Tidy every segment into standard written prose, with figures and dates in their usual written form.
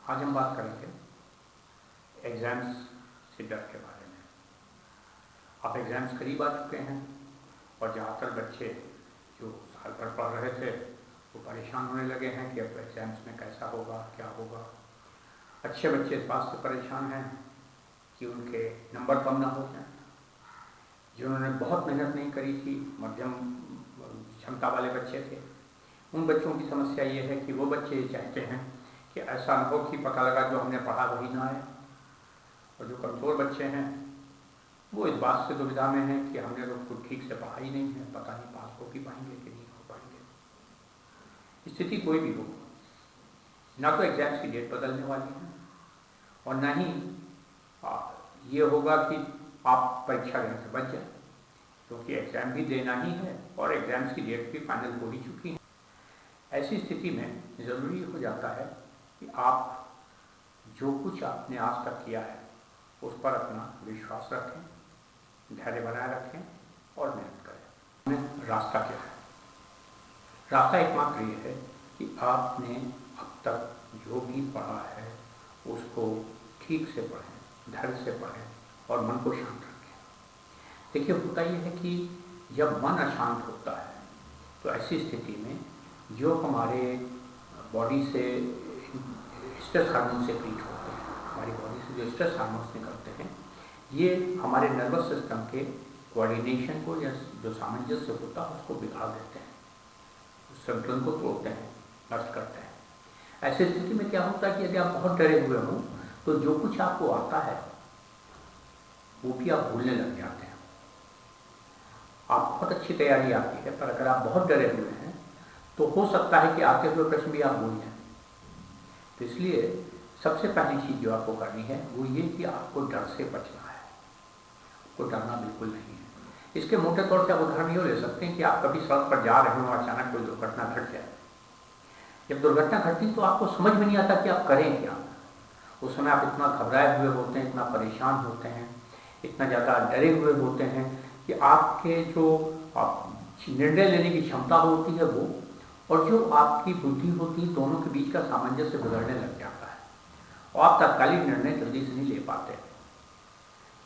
आज हम बात करेंगे एग्ज़ाम्स से डर के बारे में। अब एग्ज़ाम्स करीब आ चुके हैं और ज़्यादातर बच्चे जो साल भर पढ़ रहे थे वो परेशान होने लगे हैं कि अब एग्ज़ाम्स में कैसा होगा, क्या होगा। अच्छे बच्चे इस बात से परेशान हैं कि उनके नंबर कम ना हो जाएं। जिन्होंने बहुत मेहनत नहीं करी थी, मध्यम क्षमता वाले बच्चे थे, उन बच्चों की समस्या ये है कि वो बच्चे ये चाहते हैं कि ऐसा न हो कि पता लगा जो हमने पढ़ा वही ना आए। और जो कमज़ोर बच्चे हैं वो इस बात से दुविधा में हैं कि हमने तो कुछ ठीक से पढ़ा ही नहीं है, पता नहीं पास हो भी पाएंगे कि नहीं हो पाएंगे। स्थिति कोई भी हो, ना तो एग्ज़ाम्स की डेट बदलने वाली है और ना ही ये होगा कि आप परीक्षा देने से बच जाए, क्योंकि एग्ज़ाम भी देना ही है और एग्ज़ाम्स की डेट भी फाइनल हो ही चुकी है। ऐसी स्थिति में ज़रूरी हो जाता है कि आप जो कुछ आपने आज तक किया है उस पर अपना विश्वास रखें, धैर्य बनाए रखें और मेहनत करें। रास्ता क्या है? रास्ता एकमात्र ये है कि आपने अब तक जो भी पढ़ा है उसको ठीक से पढ़ें, धैर्य से पढ़ें और मन को शांत रखें। देखिए, होता ये है कि जब मन अशांत होता है तो ऐसी स्थिति में जो हमारे बॉडी से स्ट्रेस हार्मोन सेक्रीट होते हैं, हमारी बॉडी से जो स्ट्रेस हार्मोन्स निकलते हैं, ये हमारे नर्वस सिस्टम के कोऑर्डिनेशन को या जो सामंजस्य होता है उसको बिगाड़ देते हैं, उस संतुलन को तोड़ते हैं, नष्ट करते हैं। ऐसी स्थिति में क्या होता है कि यदि आप बहुत डरे हुए हों तो जो कुछ आपको आता है वो भी आप भूलने लग जाते हैं। आप बहुत अच्छी तैयारी आती है, पर अगर आप बहुत डरे हुए हैं तो हो सकता है कि आते हुए प्रश्न भी आप भूल जाएं। तो इसलिए सबसे पहली चीज़ जो आपको करनी है वो ये कि आपको डर से बचना है। आपको डरना बिल्कुल नहीं है। इसके मोटे तौर से आप उदाहरण ये ले सकते हैं कि आप कभी सड़क पर जा रहे हो और अचानक कोई दुर्घटना घट जाए। जब दुर्घटना घटती तो आपको समझ में नहीं आता कि आप करें क्या। उस समय आप इतना घबराए हुए होते हैं, इतना परेशान होते हैं, इतना ज़्यादा डरे हुए होते हैं कि आपके जो निर्णय लेने की क्षमता होती है वो और जो आपकी बुद्धि होती है, दोनों के बीच का सामंजस्य बिगड़ने लग जाता है और आप तत्कालिक निर्णय जल्दी से नहीं ले पाते।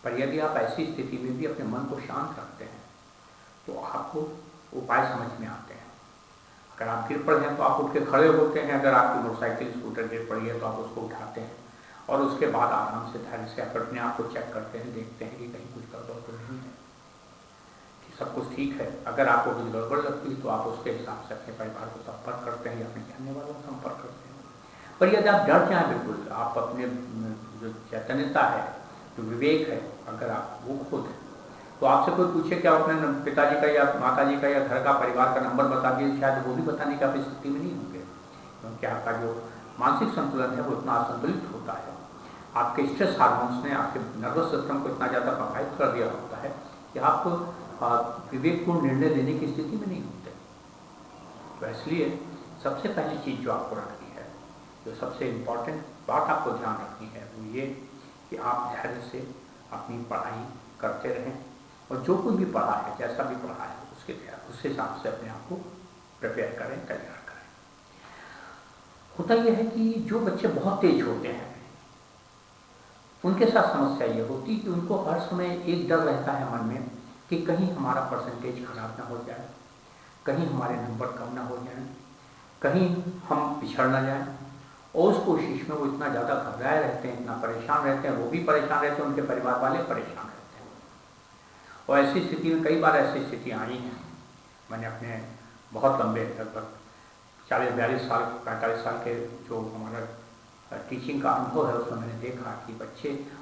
पर यदि आप ऐसी स्थिति में भी अपने मन को शांत रखते हैं तो आपको उपाय समझ में आते हैं। अगर आप गिर पड़े हैं तो आप उठ के खड़े होते हैं, अगर आपकी मोटरसाइकिल स्कूटर गिर पड़ी है तो आप उसको उठाते हैं और उसके बाद आराम से धैर्य से अपने आप को चेक करते हैं, देखते हैं कि कहीं कुछ गड़बड़ तो नहीं है, कि सब कुछ ठीक है। अगर आपको कुछ गड़बड़ लगती है तो आप उसके हिसाब से अपने परिवार को संपर्क करते हैं या अपने जानने वालों को संपर्क करते हैं। पर यदि आप डर जाएँ बिल्कुल, आप अपने जो चैतन्यता है, जो विवेक है, अगर आप वो खो दें तो आपसे कोई पूछे कि आप अपने पिताजी का या माताजी का या घर का परिवार का नंबर बता दिए, शायद वो भी बताने की आप स्थिति में नहीं होंगे, क्योंकि आपका जो मानसिक संतुलन है वो इतना असंतुलित होता है। आपके स्ट्रेस हार्मोन्स ने आपके नर्वस सिस्टम को इतना ज़्यादा प्रभावित कर दिया होता है कि आप विवेकपूर्ण निर्णय लेने की स्थिति में नहीं होते। तो इसलिए सबसे पहली चीज़ जो आपको रखनी है, जो सबसे इम्पॉर्टेंट बात आपको ध्यान रखनी है वो ये कि आप धैर्य से अपनी पढ़ाई करते रहें और जो कुछ भी पढ़ा है, जैसा भी पढ़ा है उस हिसाब से अपने आप को प्रिपेयर करें, तैयार करें। होता यह है कि जो बच्चे बहुत तेज होते हैं उनके साथ समस्या ये होती है कि उनको हर समय एक डर रहता है मन में कि कहीं हमारा परसेंटेज खराब ना हो जाए, कहीं हमारे नंबर कम ना हो जाए, कहीं हम पिछड़ ना जाएं। और उस कोशिश में वो इतना ज़्यादा घबराए रहते हैं, इतना परेशान रहते हैं, वो भी परेशान रहते हैं, उनके परिवार वाले परेशान रहते हैं। और ऐसी स्थिति में कई बार ऐसी स्थितियाँ आई हैं। मैंने अपने बहुत लंबे लगभग 40-42 साल 45 साल के जो हमारा टीचिंग का अनुभव है उसमें मैंने देखा कि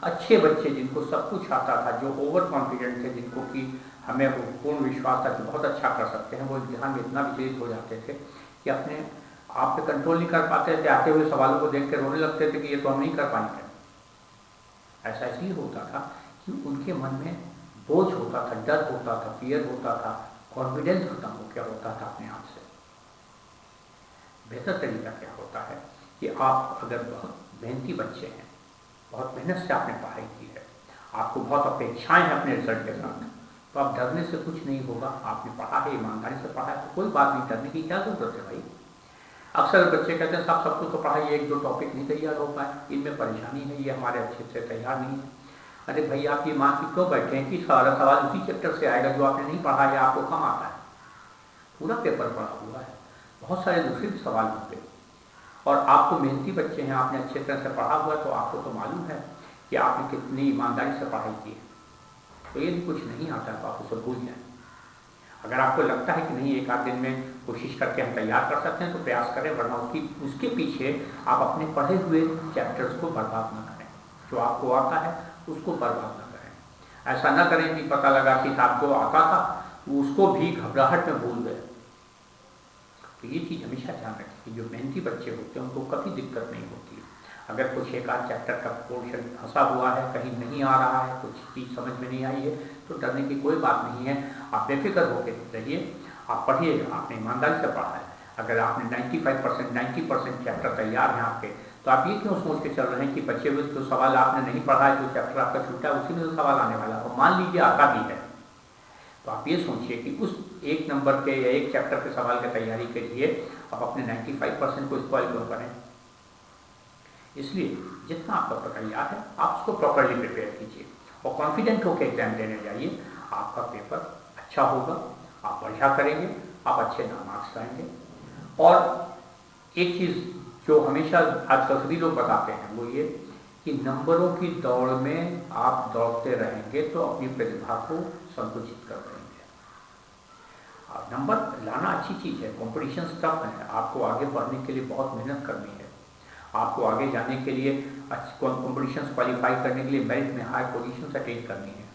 अच्छे बच्चे जिनको सब कुछ आता था, जो ओवर कॉन्फिडेंट थे, जिनको कि हमें पूर्ण विश्वास था कि बहुत अच्छा कर सकते हैं, वो इम्तिहान में इतना विचलित हो जाते थे कि अपने आप पे कंट्रोल नहीं कर पाते थे। आते हुए सवालों को देख कर रोने लगते थे कि ये तो हम नहीं कर पाएंगे। ऐसा इसलिए होता था कि उनके मन में बोझ होता था, डर होता था, फियर होता था, कॉन्फिडेंस खत्म हो गया होता था अपने आप से। बेहतर तरीका क्या होता है कि आप अगर बहुत मेहनती बच्चे हैं, बहुत मेहनत से आपने पढ़ाई की है, आपको बहुत अपेक्षाएं हैं अपने रिजल्ट के साथ, तो आप डरने से कुछ नहीं होगा। आपने पढ़ा है, ईमानदारी से पढ़ा है, तो कोई बात नहीं, डरने की क्या जरूरत है भाई। अक्सर बच्चे कहते हैं साहब सबको तो पढ़ाई, एक दो टॉपिक नहीं तैयार हो पाए, इनमें परेशानी है, ये हमारे अच्छे से तैयार नहीं है। अरे भाई आप ये मान के क्यों बैठे हैं कि सारा सवाल उसी चैप्टर से आएगा जो आपने नहीं पढ़ा है, आपको कम आता है? पूरा पेपर पढ़ा हुआ है, बहुत सारे दूसरे भी सवाल होंगे, और आप तो मेहनती बच्चे हैं, आपने अच्छे तरह से पढ़ा हुआ, तो आपको तो मालूम है कि आपने कितनी ईमानदारी से पढ़ाई की है। तो यदि कुछ नहीं आता तो आप उसे भूल जाएं। अगर आपको लगता है कि नहीं एक आध दिन में कोशिश करके हम तैयार कर सकते हैं तो प्रयास करें, वरना उसके पीछे आप अपने पढ़े हुए चैप्टर्स को बर्बाद न करें। जो आपको आता है उसको बर्बाद न करें। ऐसा न करें कि पता लगा कि आपको आता था उसको भी घबराहट में भूल गए। तो ये चीज़ हमेशा ध्यान रखें कि जो मेहनती बच्चे होते हैं उनको कभी दिक्कत नहीं होती है। अगर कुछ एक आध चैप्टर का पोर्शन फंसा हुआ है, कहीं नहीं आ रहा है, कुछ चीज़ समझ में नहीं आई है, तो डरने की कोई बात नहीं है। आप बेफिक्र होकर रहिए, आप पढ़िएगा, आपने ईमानदारी से पढ़ा है। अगर आपने 95% 90% चैप्टर तैयार हैं आपके, तो आप ये क्यों सोच के चल रहे हैं कि बचे हुए जो सवाल आपने नहीं पढ़ा है, जो चैप्टर आपका छूटा है उसी में तो सवाल आने वाला है। मान लीजिए आता भी है, तो आप ये सोचिए कि उस एक नंबर के या एक चैप्टर के सवाल की तैयारी के लिए आप अपने 95% को स्पॉइल क्यों करें। इसलिए जितना आपका तैयार है आप उसको प्रॉपरली प्रिपेयर कीजिए और कॉन्फिडेंट होकर एग्जाम देने जाइए। आपका पेपर अच्छा होगा, आप बढ़िया करेंगे, आप अच्छे मार्क्स लाएंगे। और एक चीज़ जो हमेशा आजकल सभी लोग बताते हैं वो ये कि नंबरों की दौड़ में आप दौड़ते रहेंगे तो अपनी प्रतिभा को संकुचित कर देंगे। नंबर लाना अच्छी चीज़ है, कॉम्पिटिशन टफ है, आपको आगे बढ़ने के लिए बहुत मेहनत करनी है। आपको आगे जाने के लिए कॉम्पिटिशन क्वालिफाई करने के लिए मेरिट में हाई पोजीशन अटेन करनी है।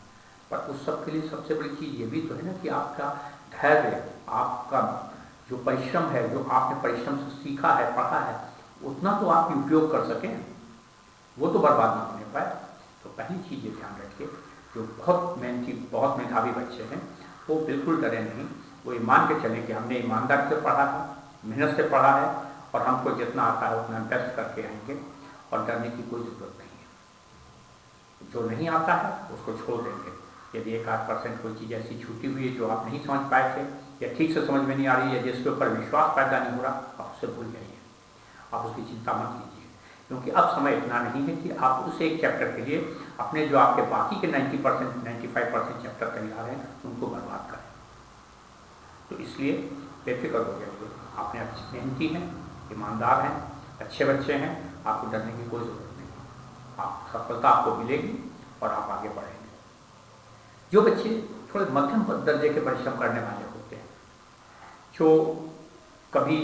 पर उस सब के लिए सबसे बड़ी चीज़ ये भी तो है ना कि आपका धैर्य, आपका जो परिश्रम है, जो आपने परिश्रम से सीखा है, पढ़ा है, उतना तो आप उपयोग कर सकें, वो तो बर्बाद ना होने पाए। तो पहली चीज़ ये ध्यान रखिए, जो बहुत मेहनती, बहुत मेधावी बच्चे हैं वो बिल्कुल डरे नहीं। वो ये मान के चलें कि हमने ईमानदारी से पढ़ा है, मेहनत से पढ़ा है और हमको जितना आता है उतना बेस्ट करके आएंगे और डरने की कोई ज़रूरत नहीं है। जो नहीं आता है उसको छोड़ देंगे। यदि 1-8% कोई चीज़ ऐसी छूटी हुई है जो आप नहीं समझ पाए थे या ठीक से समझ में नहीं आ रही है, जिसके ऊपर विश्वास पैदा नहीं हो रहा, आप उससे भूल जाइए, आप उसकी चिंता मत कीजिए। क्योंकि अब समय इतना नहीं है कि आप उस एक चैप्टर के लिए अपने जो आपके बाकी के 90% 95% चैप्टर तैयार हैं उनको बर्बाद करें। तो इसलिए बेफिक्र हो जाइए, आपने अच्छी मेहनती हैं, ईमानदार हैं, अच्छे बच्चे हैं, आपको डरने की कोई ज़रूरत नहीं। आप सफलता आपको मिलेगी और आप आगे बढ़ेंगे। जो बच्चे थोड़े मध्यम दर्जे के परिश्रम करने वाले होते हैं, जो कभी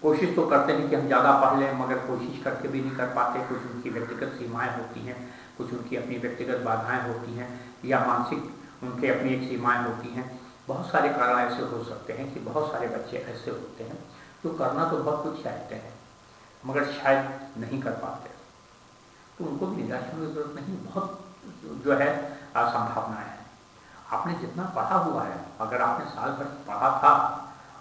कोशिश तो करते हैं कि हम ज़्यादा पढ़ लें मगर कोशिश करके भी नहीं कर पाते, कुछ उनकी व्यक्तिगत सीमाएं होती हैं, कुछ उनकी अपनी व्यक्तिगत बाधाएं होती हैं या मानसिक उनके अपनी एक सीमाएं होती हैं। बहुत सारे कारण ऐसे हो सकते हैं कि बहुत सारे बच्चे ऐसे होते हैं जो करना तो बहुत कुछ चाहते हैं मगर शायद नहीं कर पाते। तो उनको भी निराश होने की जरूरत नहीं, बहुत जो है संभावनाएं हैं। आपने जितना पढ़ा हुआ है, अगर आपने साल भर पढ़ा था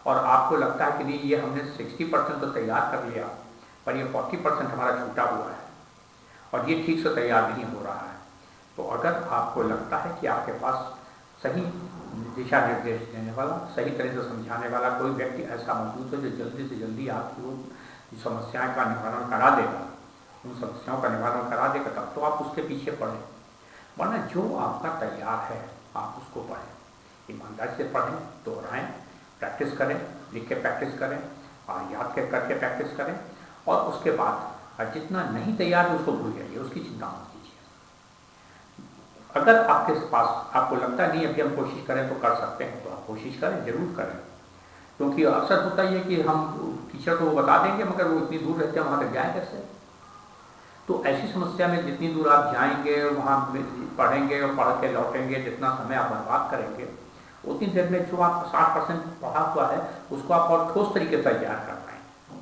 और आपको लगता है कि नहीं ये हमने 60% तो तैयार कर लिया पर ये 40% हमारा छूटा हुआ है और ये ठीक से तैयार नहीं हो रहा है, तो अगर आपको लगता है कि आपके पास सही दिशा निर्देश देने वाला, सही तरह से समझाने वाला कोई व्यक्ति ऐसा मौजूद है जो जल्दी से जल्दी आपकी वो समस्याएं का निवारण करा देगा, उन समस्याओं का निवारण करा देगा, तब तो आप उसके पीछे पढ़ें। वरना जो आपका तैयार है आप उसको पढ़ें, ईमानदारी से पढ़ें, दोहराएं, प्रैक्टिस करें, लिख के प्रैक्टिस करें और याद करके प्रैक्टिस करें। और उसके बाद जितना नहीं तैयार है उसको भूल जाइए, उसकी चिंता मत कीजिए। अगर आपके पास आपको लगता नहीं अभी हम कोशिश करें तो कर सकते हैं, तो आप कोशिश करें, जरूर करें। क्योंकि अक्सर होता ही है कि हम टीचर को वो बता देंगे मगर वो इतनी दूर रहते हैं, वहाँ तक जाए कैसे। तो ऐसी समस्या में जितनी दूर आप जाएंगे, वहाँ पढ़ेंगे और पढ़ के लौटेंगे, जितना समय आप बर्बाद करेंगे, उतनी देर में जो आप 60% पढ़ा हुआ है उसको आप और ठोस तरीके से तैयार कर पाएंगे।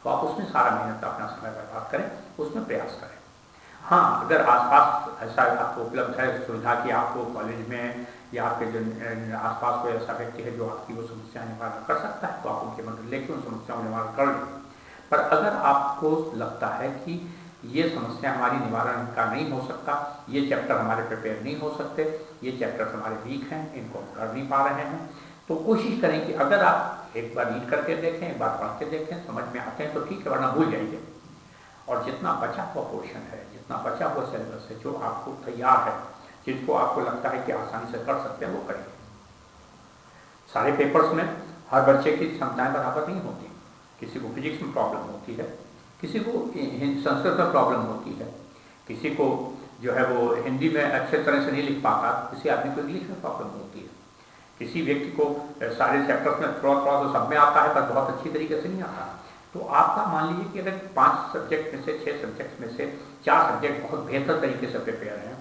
तो आप उसमें सारा मेहनत अपना समय बर्बाद करें, उसमें प्रयास करें। हाँ, अगर आसपास ऐसा आपको उपलब्ध है सुविधा कि आपको कॉलेज में या आपके जो आसपास कोई ऐसा व्यक्ति है जो आपकी वो समस्या निवारण कर सकता है, तो आप उनकी मदद लेके उन समस्याओं निवारण कर लें। पर अगर आपको लगता है कि ये समस्या हमारी निवारण का नहीं हो सकता, ये चैप्टर हमारे प्रिपेयर नहीं हो सकते, ये चैप्टर हमारे वीक हैं, इनको हम कर नहीं पा रहे हैं, तो कोशिश करें कि अगर आप एक बार रीड करके देखें, एक बार पढ़ के देखें, समझ में आते हैं तो ठीक है, वरना भूल जाइए। और जितना बचा हुआ पोर्शन है, जितना बचा हुआ सिलेबस है, जो आपको तैयार है, जिसको आपको लगता है कि आसानी से कर सकते हैं, वो करिए। सारे पेपर्स में हर बच्चे की क्षमताएं बराबर नहीं होती। किसी को फिजिक्स में प्रॉब्लम होती है, किसी को संस्कृत में प्रॉब्लम होती है, किसी को जो है वो हिंदी में अच्छे तरह से नहीं लिख पाता, किसी आदमी को इंग्लिश में प्रॉब्लम होती है, किसी व्यक्ति को सारे चैप्टर्स में थोड़ा थोड़ा तो सब में आता है पर बहुत अच्छी तरीके से नहीं आता। तो आपका मान लीजिए कि अगर 5 सब्जेक्ट में से 6 सब्जेक्ट में से 4 सब्जेक्ट बहुत बेहतर तरीके से प्रिपेयर हैं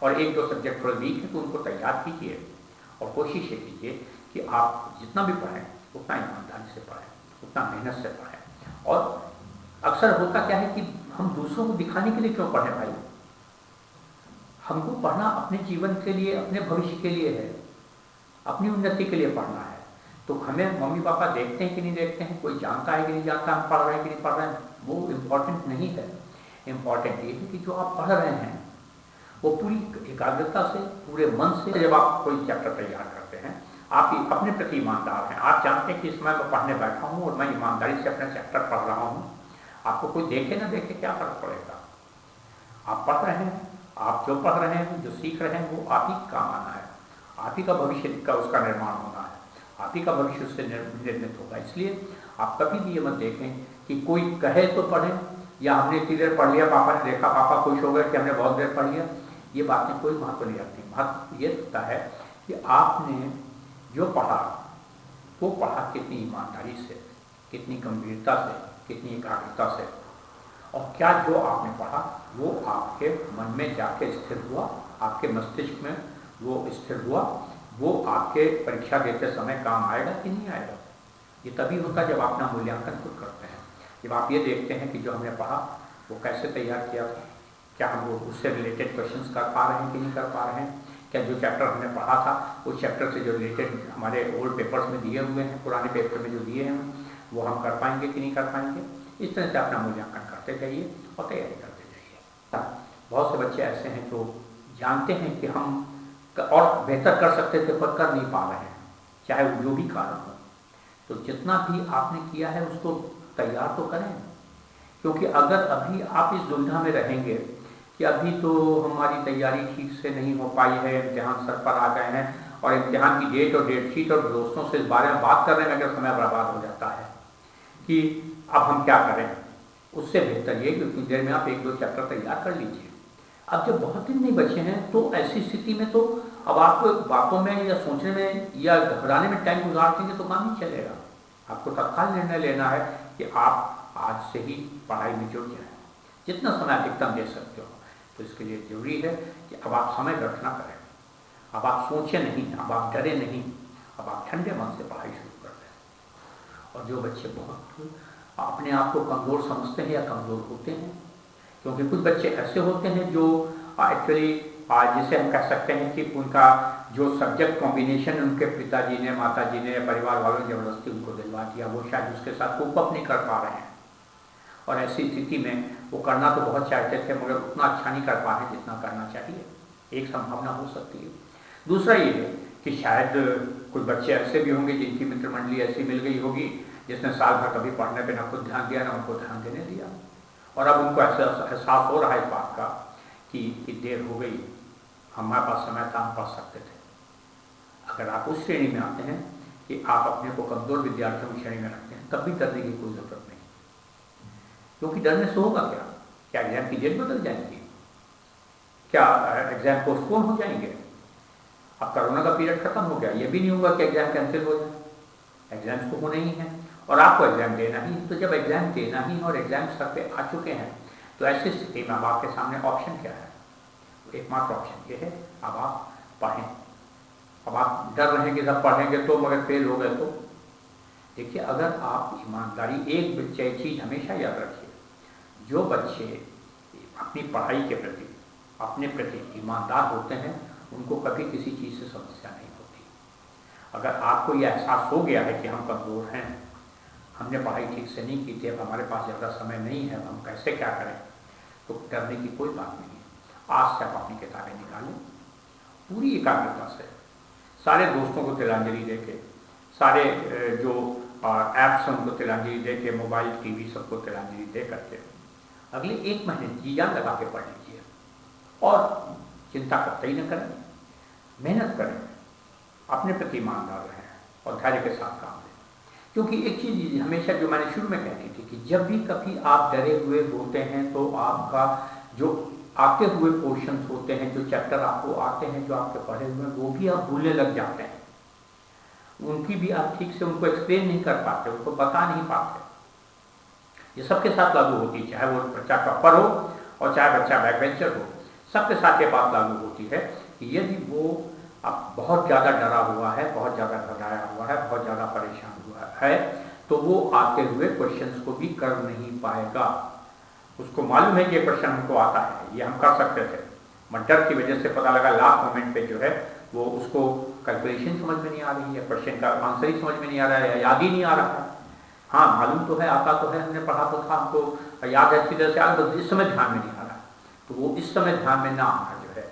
और 1-2 सब्जेक्ट थोड़े वीक हैं, तो उनको तैयार कीजिए और कोशिश ये कीजिए कि आप जितना भी पढ़ें उतना ईमानदारी से पढ़ें, उतना मेहनत से पढ़ें। और अक्सर होता क्या है कि हम दूसरों को दिखाने के लिए क्यों पढ़ें भाई? हमको पढ़ना अपने जीवन के लिए, अपने भविष्य के लिए है, अपनी उन्नति के लिए पढ़ना है। तो हमें मम्मी पापा देखते हैं कि नहीं देखते हैं, कोई जानता है कि नहीं जानता, हम पढ़ रहे हैं कि नहीं पढ़ रहे हैं, वो इम्पोर्टेंट नहीं है। इम्पोर्टेंट ये है कि जो आप पढ़ रहे हैं वो पूरी एकाग्रता से, पूरे मन से, जब आप कोई चैप्टर तैयार करते हैं, आप अपने प्रति ईमानदार हैं। आप जानते हैं कि इस समय मैं पढ़ने बैठा हूँ और मैं ईमानदारी से अपना चैप्टर पढ़ रहा हूँ। आपको कोई देखे ना देखे क्या फर्क पड़ेगा? आप पढ़ रहे हैं, आप जो पढ़ रहे हैं, जो सीख रहे हैं, वो आप ही काम आना है, आप ही का भविष्य का उसका निर्माण होना है, आप ही का भविष्य उससे निर्मित होगा। इसलिए आप कभी भी ये मत देखें कि कोई कहे तो पढ़ें, या हमने इतनी देर पढ़ लिया, पापा ने देखा, पापा खुश हो गए कि हमने बहुत देर पढ़ लिया। ये बातें कोई महत्व नहीं रखती। महत्व ये होता है कि आपने जो पढ़ा वो पढ़ा कितनी ईमानदारी से, कितनी गंभीरता से, कितनी एकाग्रता से, और क्या जो आपने पढ़ा वो आपके मन में जाके स्थिर हुआ, आपके मस्तिष्क में वो स्थिर हुआ, वो आपके परीक्षा देते समय काम आएगा कि नहीं आएगा। ये तभी होता है जब आप अपना मूल्यांकन खुद करते हैं, जब आप ये देखते हैं कि जो हमने पढ़ा वो कैसे तैयार किया था, क्या हम वो उससे रिलेटेड क्वेश्चंस कर पा रहे हैं कि नहीं कर पा रहे हैं, क्या जो चैप्टर हमने पढ़ा था उस चैप्टर से जो रिलेटेड हमारे ओल्ड पेपर्स में दिए हुए हैं, पुराने पेपर में जो दिए हैं, वो हम कर पाएंगे कि नहीं कर पाएंगे। इस तरह से अपना मूल्यांकन करते जाइए और तैयारी करते जाइए। बहुत से बच्चे ऐसे हैं जो जानते हैं कि हम और बेहतर कर सकते थे पर कर नहीं पा रहे हैं, चाहे वो जो भी कारण हो। तो जितना भी आपने किया है उसको तैयार तो करें, क्योंकि अगर अभी आप इस दुविधा में रहेंगे कि अभी तो हमारी तैयारी ठीक से नहीं हो पाई है, इम्तिहान सर पर आ गए हैं और इम्तिहान की डेट और डेट शीट और दोस्तों से इस बारे में बात करने में अगर समय बर्बाद हो जाता है कि अब हम क्या करें, उससे बेहतर ये कि उतनी देर में आप 1-2 चैप्टर तैयार कर लीजिए। अब जब बहुत दिन नहीं बचे हैं तो ऐसी स्थिति में तो अब आपको बातों में या सोचने में या घबराने में टाइम गुजार देंगे तो काम नहीं चलेगा। आपको तत्काल निर्णय लेना है कि आप आज से ही पढ़ाई में जुट जाएं, जितना समय अधिकतम दे सकते हो। तो इसके लिए जरूरी है कि अब आप समय व्यर्थ ना करें, अब आप सोचें नहीं, अब आप डरे नहीं, अब आप ठंडे मन से पढ़ाई शुरू कर दें। और जो बच्चे बहुत अपने आप को कमज़ोर समझते हैं या कमज़ोर होते हैं, क्योंकि कुछ बच्चे ऐसे होते हैं जो एक्चुअली जिसे हम कह सकते हैं कि उनका जो सब्जेक्ट कॉम्बिनेशन उनके पिताजी ने, माताजी ने, परिवार वालों ने ज़बरदस्ती उनको दिलवा दिया, वो शायद उसके साथ कोप अप नहीं कर पा रहे हैं। और ऐसी स्थिति में वो करना तो बहुत चाहते थे मगर उतना अच्छा नहीं कर पा रहे जितना करना चाहिए, एक संभावना हो सकती है। दूसरा ये है कि शायद कुछ बच्चे ऐसे भी होंगे जिनकी मित्र मंडली ऐसी मिल गई होगी जिसने साल भर कभी पढ़ने पर ना खुद ध्यान दिया ना उनको ध्यान देने दिया, और अब उनको ऐसा एहसास हो रहा है इस बात का कि देर हो गई, हमारे पास समय था, हम पढ़ सकते थे। अगर आप उस श्रेणी में आते हैं कि आप अपने को कमज़ोर विद्यार्थियों की श्रेणी में रखते हैं, तब भी डरने की कोई ज़रूरत नहीं, क्योंकि डरने से होगा क्या? क्या एग्जाम की डेट बदल जाएंगी? क्या एग्जाम पोस्टपोन हो जाएंगे? अब कोरोना का पीरियड खत्म हो गया, ये भी नहीं होगा कि एग्जाम कैंसिल हो जाए। एग्जाम्स तो होने ही हैं और आपको एग्जाम देना ही। तो जब एग्जाम देना ही और एग्जाम सर पे आ चुके हैं तो ऐसी स्थिति में अब आपके सामने ऑप्शन क्या है? एकमात्र ऑप्शन ये है, अब आप पढ़ें। अब आप डर रहे हैं कि जब पढ़ेंगे तो मगर फेल हो गए तो। देखिए, अगर आप ईमानदारी, एक चीज़ हमेशा याद रखिए, जो बच्चे अपनी पढ़ाई के प्रति, अपने प्रति ईमानदार होते हैं उनको कभी किसी चीज़ से समस्या नहीं होती। अगर आपको यह एहसास हो गया है कि हम कमज़ोर हैं, हमने पढ़ाई ठीक से नहीं की थी, अब हमारे पास ज़्यादा समय नहीं है, हम कैसे क्या करें, तो डरने की कोई बात नहीं है। आज से आप अपनी किताबें निकालें पूरी एकाग्रता से, सारे दोस्तों को तिलांजलि देके, सारे जो ऐप्स हैं उनको तिलांजलि दे के, मोबाइल टीवी सबको तिलांजलि दे करके अगले 1 महीने जी जान लगा के पढ़ लीजिए और चिंता करते ही न करें, मेहनत करें, अपने प्रति ईमानदार रहें और धैर्य के साथ काम लें। क्योंकि एक चीज़ हमेशा जो मैंने शुरू में कहती थी कि जब भी कभी आप डरे हुए होते हैं तो आपका जो आते हुए पोर्शंस होते हैं, जो चैप्टर आपको आते हैं, जो आपके पढ़े हुए हैं, वो भी आप भूलने लग जाते हैं, उनकी भी आप ठीक से उनको एक्सप्लेन नहीं कर पाते, उनको बता नहीं पाते। ये सबके साथ लागू होती है, चाहे वो बच्चा टॉपर हो और चाहे बच्चा बैक बेंचर हो, सबके साथ ये बात लागू होती है कि यदि वो अब बहुत ज़्यादा डरा हुआ है, बहुत ज़्यादा घबराया हुआ है, बहुत ज़्यादा परेशान हुआ है, तो वो आते हुए क्वेश्चंस को भी कर नहीं पाएगा। उसको मालूम है कि ये क्वेश्चन हमको आता है, ये हम कर सकते थे, मगर डर की वजह से पता लगा लास्ट मोमेंट पे जो है वो उसको कैलकुलेशन समझ में नहीं आ रही है, क्वेश्चन का आंसर ही समझ में नहीं आ रहा है, याद ही नहीं आ रहा है। हाँ, मालूम तो है, आता तो है, हमने पढ़ा तो था, हमको याद है अच्छी तरह से, आज इस समय ध्यान में नहीं आ रहा। तो वो इस समय ध्यान में ना आना जो है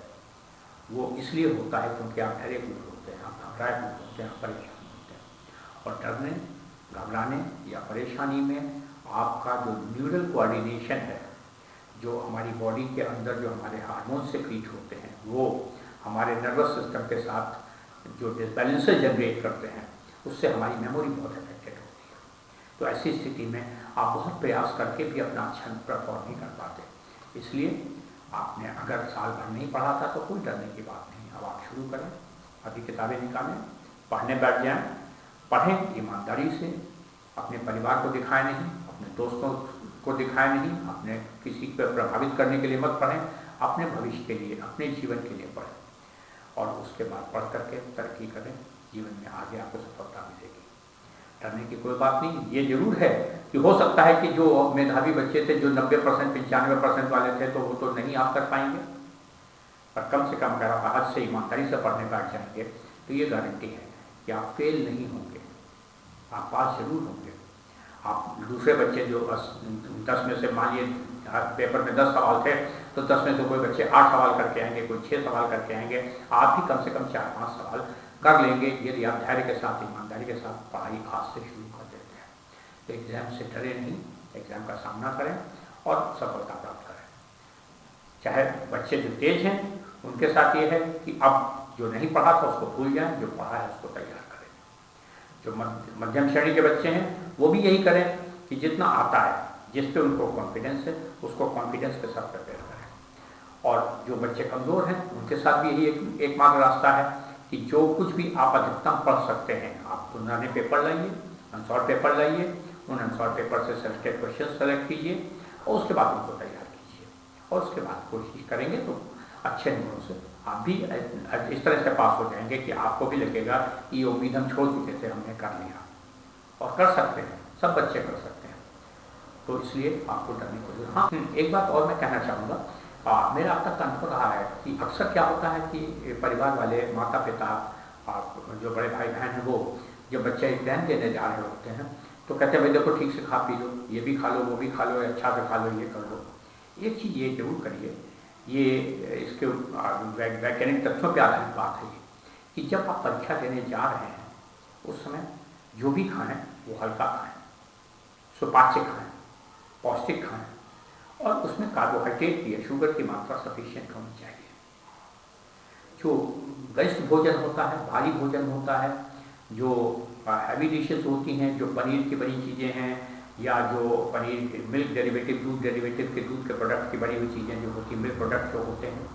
वो इसलिए होता है क्योंकि आप डरेबूर होते हैं, आप घबराए होते हैं, आप परेशान होते हैं। और डरने, घबराने या परेशानी में आपका जो न्यूरल कोऑर्डिनेशन है, जो हमारी बॉडी के अंदर जो हमारे हार्मोन सिक्रीट होते हैं, वो हमारे नर्वस सिस्टम के साथ जो डिसबैलेंसेस जनरेट करते हैं, उससे हमारी मेमोरी बहुत अफेक्टेड होती है। तो ऐसी स्थिति में आप बहुत प्रयास करके भी अपना अच्छा परफॉर्म नहीं कर पाते। इसलिए आपने अगर साल भर नहीं पढ़ा था तो कोई डरने की बात नहीं, अब आप शुरू करें, अभी किताबें निकालें, पढ़ने बैठ जाएं, पढ़ें ईमानदारी से, अपने परिवार को दिखाएं नहीं, अपने दोस्तों को दिखाएं नहीं, अपने किसी को प्रभावित करने के लिए मत पढ़ें, अपने भविष्य के लिए, अपने जीवन के लिए पढ़ें और उसके बाद पढ़ करके तरक्की करें, जीवन में आगे आपको सफलता मिलेगी। डरने की कोई बात नहीं। ये जरूर है कि हो सकता है कि जो मेधावी बच्चे थे, जो 90% 95% वाले थे, तो वो तो नहीं आप कर पाएंगे, पर कम से कम अगर आप आज से ईमानदारी से पढ़ने बैठ जाएंगे तो ये गारंटी है कि आप फेल नहीं होंगे, आप पास जरूर होंगे। आप दूसरे बच्चे जो 10 में से मान लीजिए पेपर में 10 सवाल थे, तो 10 में से कोई बच्चे 8 सवाल करके आएंगे, कोई 6 सवाल करके आएंगे, आप भी कम से कम 4-5 सवाल कर लेंगे यदि आप धैर्य के साथ, ईमानदारी के साथ पढ़ाई आज से शुरू कर देते हैं। तो एग्जाम से डरे नहीं, एग्जाम का सामना करें और सफलता प्राप्त करें। चाहे बच्चे जो तेज हैं उनके साथ ये है कि अब जो नहीं पढ़ा था उसको भूल जाएं, जो पढ़ा है उसको तैयार करें। जो मध्यम श्रेणी के बच्चे हैं वो भी यही करें कि जितना आता है, जिस पे उनको कॉन्फिडेंस है, उसको कॉन्फिडेंस के साथ प्रिपेयर करें। और जो बच्चे कमज़ोर हैं उनके साथ भी यही एकमात्र रास्ता है कि जो कुछ भी आप अधिकतम पढ़ सकते हैं, आप पुराने पेपर लाइए, अनसॉल्व पेपर लाइए, उन अनसॉल्व पेपर से सेलेक्टेड क्वेश्चन सेलेक्ट कीजिए और उसके बाद उनको तैयार कीजिए और उसके बाद कोशिश करेंगे तो अच्छे नंबरों से आप भी इस तरह से पास हो जाएंगे कि आपको भी लगेगा कि ये उम्मीद हम छोड़ चुके थे, हमने कर लिया। और कर सकते हैं, सब बच्चे कर सकते हैं। तो इसलिए आपको डरने को जरूरत। हाँ, एक बात और मैं कहना चाहूँगा, मेरा अब तक अनुभव रहा है कि अक्सर क्या होता है कि परिवार वाले, माता पिता, जो बड़े भाई बहन हैं, वो जब बच्चे एग्जाम देने जा रहे होते हैं तो कहते हैं भाई देखो ठीक से खा पी लो, ये भी खा लो, वो भी खा लो, अच्छा से खा लो, ये कर लो। एक चीज़ ये जरूर करिए, ये इसके वैज्ञानिक तथ्यों पर आधारित बात है कि जब आप परीक्षा देने जा रहे हैं उस समय जो भी खाएं वो हल्का खाएं, सुपाच्य खाएं, पौष्टिक खाएं और उसमें कार्बोहाइड्रेट की, शुगर की मात्रा सफिशिएंट होनी चाहिए। जो गरिष्ठ भोजन होता है, भारी भोजन होता है, जो हैवी डिशेस होती हैं, जो पनीर की बनी चीज़ें हैं या जो पनीर मिल्क डेरिवेटिव, दूध डेरिवेटिव के दूध के प्रोडक्ट की बनी हुई चीज़ें जो होती हैं, मिल्क प्रोडक्ट जो होते हैं,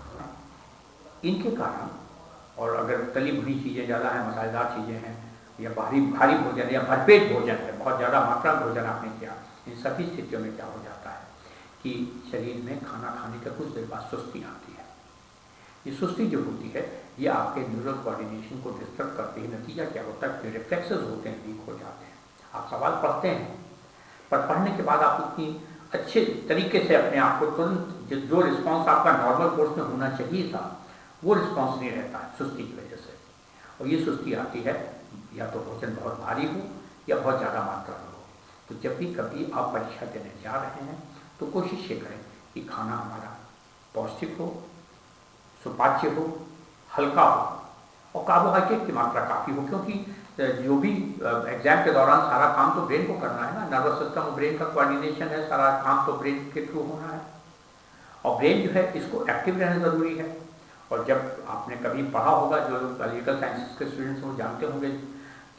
इनके कारण, और अगर तली भुनी चीज़ें ज़्यादा हैं, मसालेदार चीज़ें हैं या भारी भोजन या भरपेट भोजन है, बहुत ज़्यादा मात्रा में भोजन आपने किया, इन सभी स्थितियों में क्या हो जाता है कि शरीर में खाना खाने के कुछ देर बाद सुस्ती आती है। ये सुस्ती जो होती है ये आपके न्यूरल कोऑर्डिनेशन को डिस्टर्ब करती है। नतीजा क्या होता है कि रिफ्लेक्सेस होते हैं, वीक हो जाते हैं। आप सवाल पढ़ते हैं पर पढ़ने के बाद आप उतनी अच्छे तरीके से अपने आप को तुरंत जो रिस्पॉन्स आपका नॉर्मल कोर्स में होना चाहिए था वो रिस्पॉन्स नहीं रहता है सुस्ती की वजह से। और ये सुस्ती आती है या तो भोजन बहुत भारी हो या बहुत ज़्यादा मात्रा में हो। तो जब भी कभी आप परीक्षा देने जा रहे हैं तो कोशिश ये करें कि खाना हमारा पौष्टिक हो, सुपाच्य हो, हल्का हो और कार्बोहाइड्रेट की मात्रा काफ़ी हो, क्योंकि जो भी एग्जाम के दौरान सारा काम तो ब्रेन को करना है ना, नर्वस सिस्टम और ब्रेन का कोऑर्डिनेशन है, सारा काम तो ब्रेन के थ्रू होना है, और ब्रेन जो है इसको एक्टिव रहना ज़रूरी है। और जब आपने कभी पढ़ा होगा, जो पॉलिटिकल साइंसेस के स्टूडेंट्स वो जानते होंगे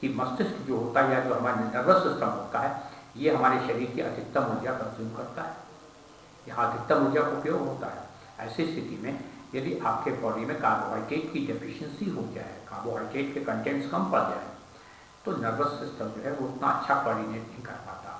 कि मस्तिष्क जो होता है या जो हमारा नर्वस सिस्टम होता है, ये हमारे शरीर की अधिकतम ऊर्जा कंज्यूम करता है, यहाँ अधिकतम ऊर्जा का उपयोग होता है। ऐसी स्थिति में यदि आपके बॉडी में कार्बोहाइड्रेट की डेफिशिएंसी हो जाए, कार्बोहाइड्रेट के कंटेंट्स कम पड़ जाए, तो नर्वस सिस्टम जो है वो उतना अच्छा कोऑर्डिनेट नहीं कर पाता।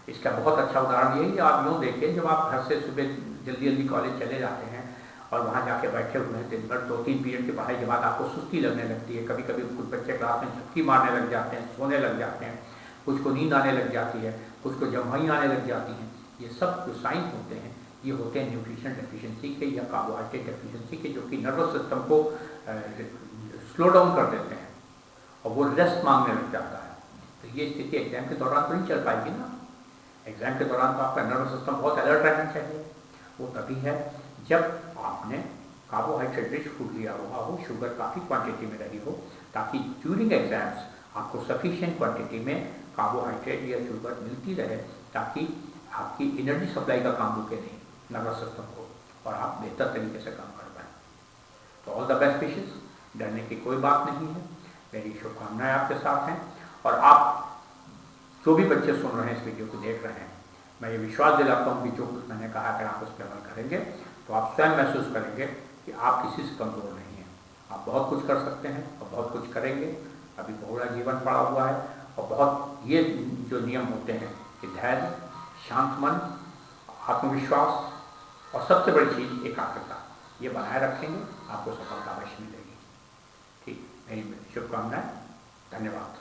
इसका बहुत अच्छा उदाहरण यही है, आप यूँ देखिए, जब आप घर से सुबह जल्दी जल्दी कॉलेज चले जाते हैं और वहाँ जाके बैठे हुए हैं दिन भर, 2-3 पीरियड की पढ़ाई के बाद आपको सुस्ती लगने लगती है, कभी कभी कुछ बच्चे क्लास में झपकी मारने लग जाते हैं, सोने लग जाते हैं, कुछ को नींद आने लग जाती है, कुछ को जम्हाई आने लग जाती हैं। ये सब जो साइन होते हैं, ये होते हैं न्यूट्रिशन डेफिशिएंसी के या कार्बोहाइड्रेट डेफिशिएंसी के, जो कि नर्वस सिस्टम को स्लो डाउन कर देते हैं और वो रेस्ट मांगने लग जाता है। तो ये स्थिति एग्जाम के दौरान तो नहीं चल पाएगी ना। एग्जाम के दौरान तो आपका नर्वस सिस्टम बहुत अलर्ट रहना चाहिए। वो तभी है जब आपने कार्बोहाइड्रेट रिच फूड लिया हुआ हो, शुगर काफ़ी क्वांटिटी में रही हो, ताकि ड्यूरिंग एग्जाम्स आपको सफिशिएंट क्वांटिटी में कार्बोहाइड्रेट या शुगर मिलती रहे, ताकि आपकी एनर्जी सप्लाई का काम रुके नहीं नर्वस सिस्टम को, और आप बेहतर तरीके से काम कर पाएँ। तो ऑल द बेस्ट विशेस, डरने की कोई बात नहीं है, मेरी शुभकामनाएं आपके साथ हैं। और आप जो भी बच्चे सुन रहे हैं, इस वीडियो को देख रहे हैं, मैं ये विश्वास दिलाता हूँ कि जो कुछ मैंने कहा, अगर आप उस पर अमल करेंगे तो आप स्वयं महसूस करेंगे कि आप किसी से कमज़ोर नहीं हैं। आप बहुत कुछ कर सकते हैं और बहुत कुछ करेंगे। अभी पूरा जीवन पड़ा हुआ है, और बहुत ये जो नियम होते हैं कि धैर्य, शांत मन, आत्मविश्वास और सबसे बड़ी चीज़ एकाग्रता, ये बनाए रखेंगे, आपको सफलता अवश्य मिलेगी। ठीक, मेरी शुभकामनाएं, धन्यवाद।